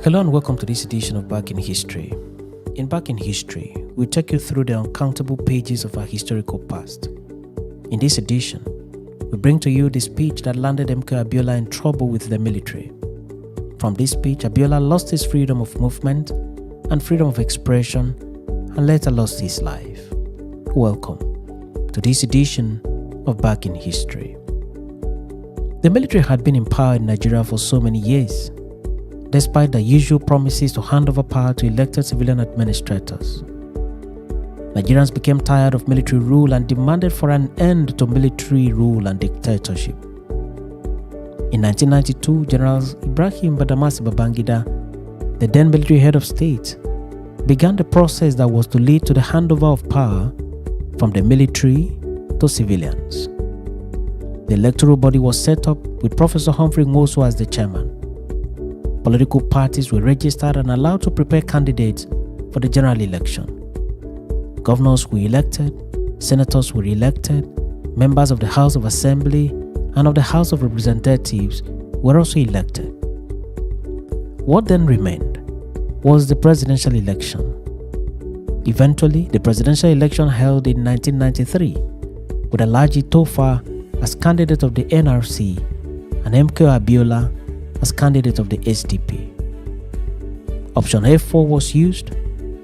Hello and welcome to this edition of Back in History. In Back in History, we take you through the uncountable pages of our historical past. In this edition, we bring to you the speech that landed MK Abiola in trouble with the military. From this speech, Abiola lost his freedom of movement and freedom of expression and later lost his life. Welcome to this edition of Back in History. The military had been in power in Nigeria for so many years, despite the usual promises to hand over power to elected civilian administrators. Nigerians became tired of military rule and demanded for an end to military rule and dictatorship. In 1992, General Ibrahim Badamasi Babangida, the then military head of state, began the process that was to lead to the handover of power from the military to civilians. The electoral body was set up with Professor Humphrey Nwosu as the chairman. Political parties were registered and allowed to prepare candidates for the general election. Governors were elected, senators were elected, members of the House of Assembly and of the House of Representatives were also elected. What then remained was the presidential election. Eventually, the presidential election held in 1993 with Alhaji Tofa as candidate of the NRC and MK Abiola as candidate of the SDP. Option A4 was used,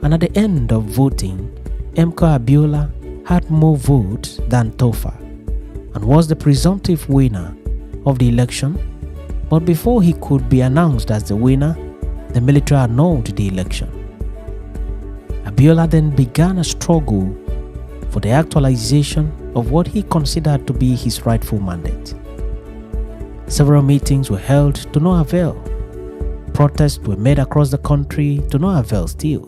and at the end of voting, MK Abiola had more votes than Tofa and was the presumptive winner of the election. But before he could be announced as the winner, the military annulled the election. Abiola then began a struggle for the actualization of what he considered to be his rightful mandate. Several meetings were held to no avail. Protests were made across the country to no avail still.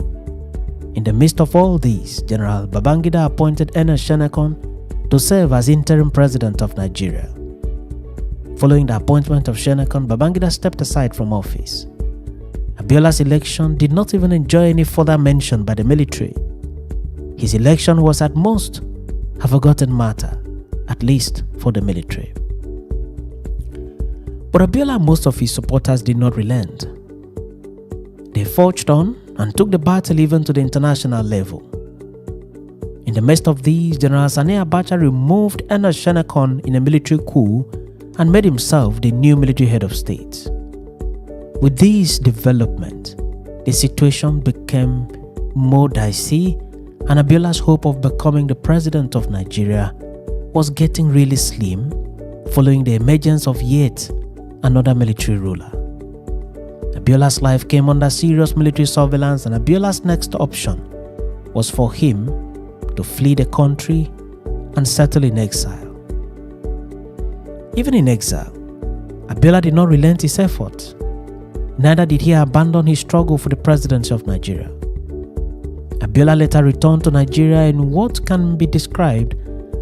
In the midst of all this, General Babangida appointed Ernest Shenekon to serve as interim president of Nigeria. Following the appointment of Shenekon, Babangida stepped aside from office. Abiola's election did not even enjoy any further mention by the military. His election was at most a forgotten matter, at least for the military. But Abiola and most of his supporters did not relent. They forged on and took the battle even to the international level. In the midst of these, General Sani Abacha removed Ernest Shenekon in a military coup and made himself the new military head of state. With this development, the situation became more dicey, and Abiola's hope of becoming the president of Nigeria was getting really slim following the emergence of yet another military ruler. Abiola's life came under serious military surveillance, and Abiola's next option was for him to flee the country and settle in exile. Even in exile, Abiola did not relent his efforts. Neither did he abandon his struggle for the presidency of Nigeria. Abiola later returned to Nigeria in what can be described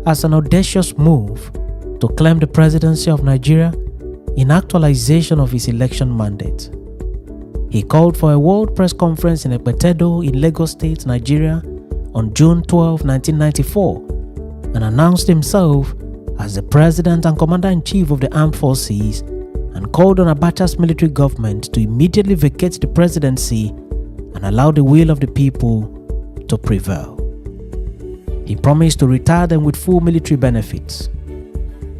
as an audacious move to claim the presidency of Nigeria in actualization of his election mandate. He called for a world press conference in Ekpetedo in Lagos State, Nigeria on June 12, 1994 and announced himself as the president and commander-in-chief of the armed forces and called on Abacha's military government to immediately vacate the presidency and allow the will of the people to prevail. He promised to retire them with full military benefits.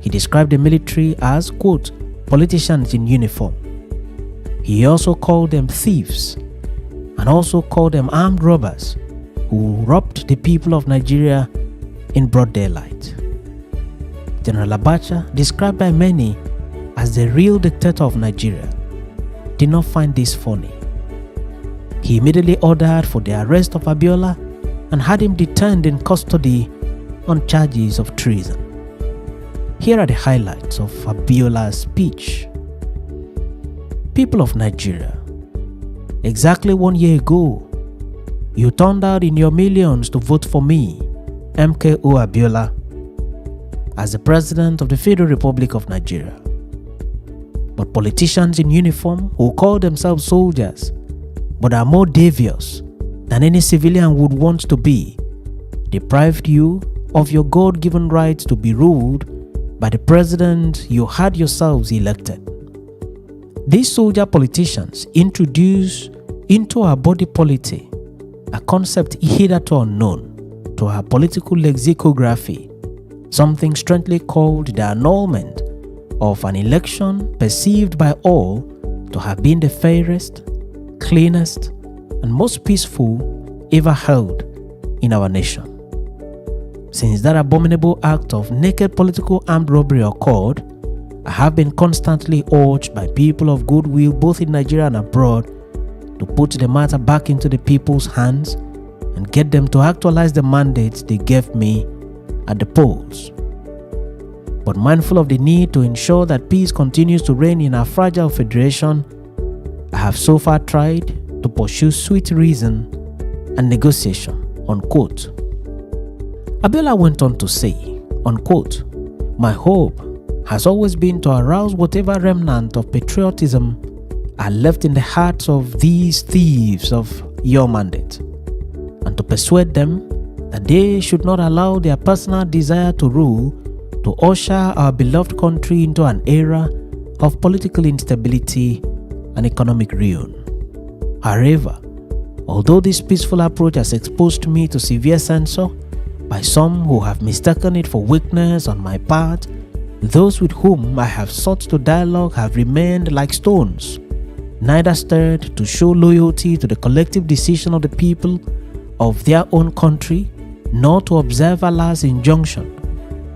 He described the military as, quote, politicians in uniform. He also called them thieves and also called them armed robbers who robbed the people of Nigeria in broad daylight. General Abacha, described by many as the real dictator of Nigeria, did not find this funny. He immediately ordered for the arrest of Abiola and had him detained in custody on charges of treason. Here are the highlights of Abiola's speech. People of Nigeria, exactly 1 year ago, you turned out in your millions to vote for me, MKO Abiola, as the President of the Federal Republic of Nigeria. But politicians in uniform who call themselves soldiers but are more devious than any civilian would want to be deprived you of your God-given right to be ruled by the president you had yourselves elected. These soldier politicians introduce into our body politic a concept hitherto unknown to our political lexicography, something strangely called the annulment of an election perceived by all to have been the fairest, cleanest, and most peaceful ever held in our nation. Since that abominable act of naked political armed robbery occurred, I have been constantly urged by people of goodwill both in Nigeria and abroad to put the matter back into the people's hands and get them to actualize the mandates they gave me at the polls. But mindful of the need to ensure that peace continues to reign in our fragile federation, I have so far tried to pursue sweet reason and negotiation, unquote. Abiola went on to say, unquote, "My hope has always been to arouse whatever remnant of patriotism are left in the hearts of these thieves of your mandate, and to persuade them that they should not allow their personal desire to rule to usher our beloved country into an era of political instability and economic ruin. However, although this peaceful approach has exposed me to severe censure by some who have mistaken it for weakness on my part, those with whom I have sought to dialogue have remained like stones, neither stirred to show loyalty to the collective decision of the people of their own country, nor to observe Allah's injunction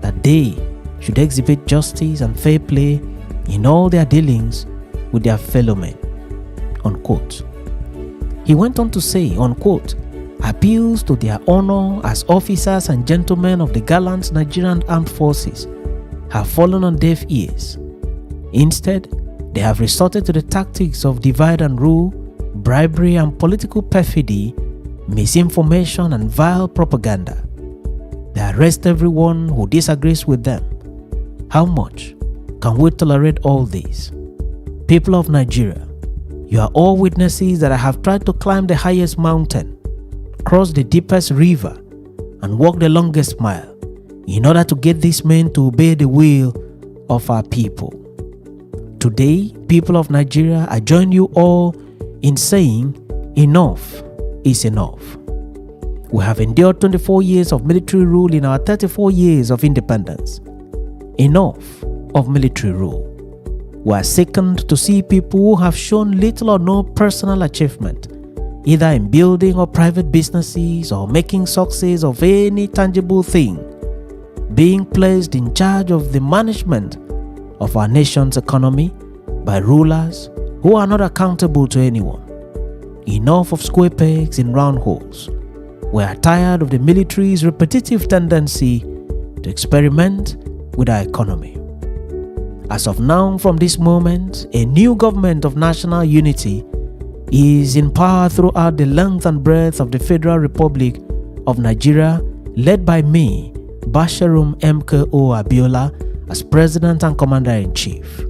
that they should exhibit justice and fair play in all their dealings with their fellow men." Unquote. He went on to say, unquote, "Appeals to their honor as officers and gentlemen of the gallant Nigerian armed forces have fallen on deaf ears. Instead, they have resorted to the tactics of divide and rule, bribery and political perfidy, misinformation and vile propaganda. They arrest everyone who disagrees with them. How much can we tolerate all this? People of Nigeria, you are all witnesses that I have tried to climb the highest mountain, cross the deepest river, and walk the longest mile in order to get these men to obey the will of our people. Today, people of Nigeria, I join you all in saying enough is enough. We have endured 24 years of military rule in our 34 years of independence. Enough of military rule. We are sickened to see people who have shown little or no personal achievement, either in building or private businesses or making success of any tangible thing, being placed in charge of the management of our nation's economy by rulers who are not accountable to anyone. Enough of square pegs in round holes. We are tired of the military's repetitive tendency to experiment with our economy. As of now, from this moment, a new government of national unity is in power throughout the length and breadth of the Federal Republic of Nigeria, led by me, Basharum MKO Abiola, as President and Commander-in-Chief.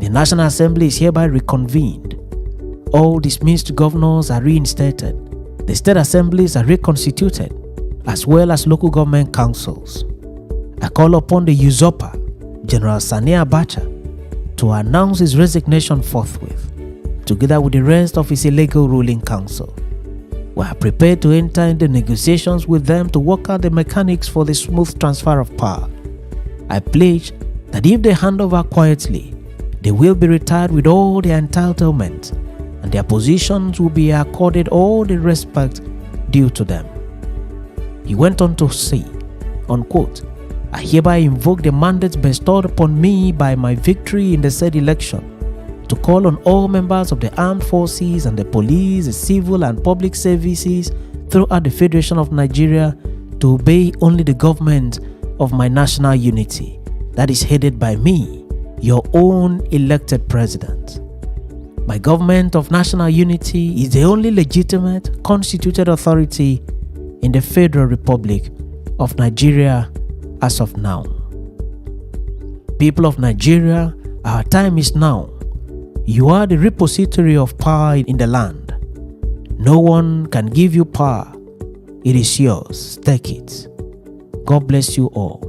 The National Assembly is hereby reconvened. All dismissed governors are reinstated. The state assemblies are reconstituted, as well as local government councils. I call upon the usurper, General Sani Abacha, to announce his resignation forthwith, together with the rest of his illegal ruling council. We are prepared to enter into negotiations with them to work out the mechanics for the smooth transfer of power. I pledge that if they hand over quietly, they will be retired with all their entitlements, and their positions will be accorded all the respect due to them. He went on to say, unquote, "I hereby invoke the mandate bestowed upon me by my victory in the said election to call on all members of the armed forces and the police, the civil and public services throughout the Federation of Nigeria to obey only the government of my national unity, that is headed by me, your own elected president. My government of national unity is the only legitimate constituted authority in the Federal Republic of Nigeria as of now. People of Nigeria, our time is now. You are the repository of power in the land. No one can give you power. It is yours. Take it. God bless you all.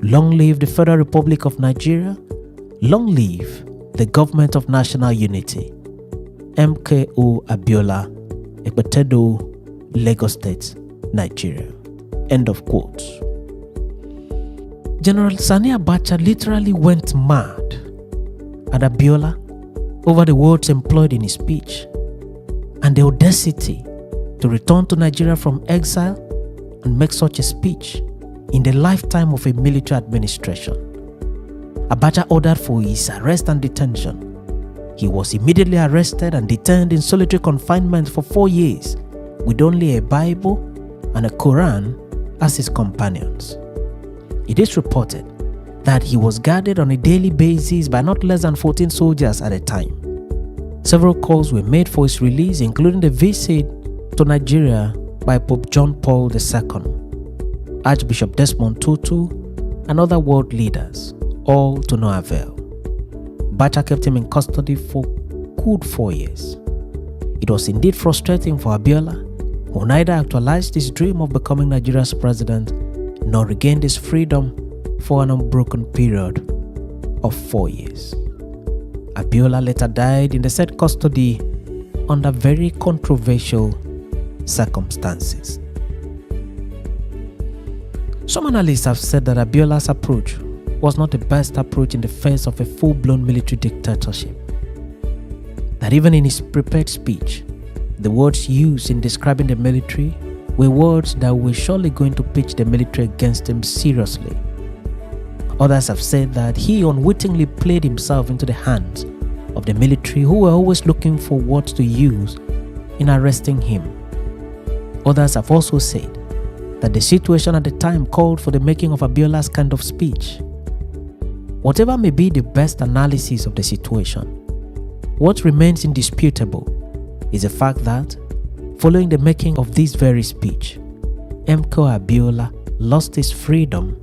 Long live the Federal Republic of Nigeria. Long live the Government of National Unity, MKO Abiola, Ekpetedo, Lagos State, Nigeria. End of quote. General Sani Abacha literally went mad at Abiola over the words employed in his speech and the audacity to return to Nigeria from exile and make such a speech in the lifetime of a military administration. Abacha ordered for his arrest and detention. He was immediately arrested and detained in solitary confinement for 4 years with only a Bible and a Quran as his companions. It is reported that he was guarded on a daily basis by not less than 14 soldiers at a time. Several calls were made for his release, including the visit to Nigeria by Pope John Paul II, Archbishop Desmond Tutu, and other world leaders, all to no avail. Abacha kept him in custody for good 4 years. It was indeed frustrating for Abiola, who neither actualized his dream of becoming Nigeria's president nor regained his freedom for an unbroken period of 4 years. Abiola later died in the said custody under very controversial circumstances. Some analysts have said that Abiola's approach was not the best approach in the face of a full-blown military dictatorship. That even in his prepared speech, the words used in describing the military were words that were surely going to pitch the military against him seriously. Others have said that he unwittingly played himself into the hands of the military, who were always looking for words to use in arresting him. Others have also said that the situation at the time called for the making of Abiola's kind of speech. Whatever may be the best analysis of the situation, what remains indisputable is the fact that, following the making of this very speech, MKO Abiola lost his freedom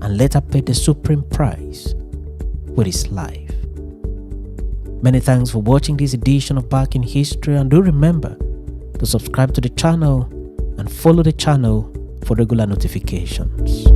and later paid the supreme price with his life. Many thanks for watching this edition of Back in History, and do remember to subscribe to the channel and follow the channel for regular notifications.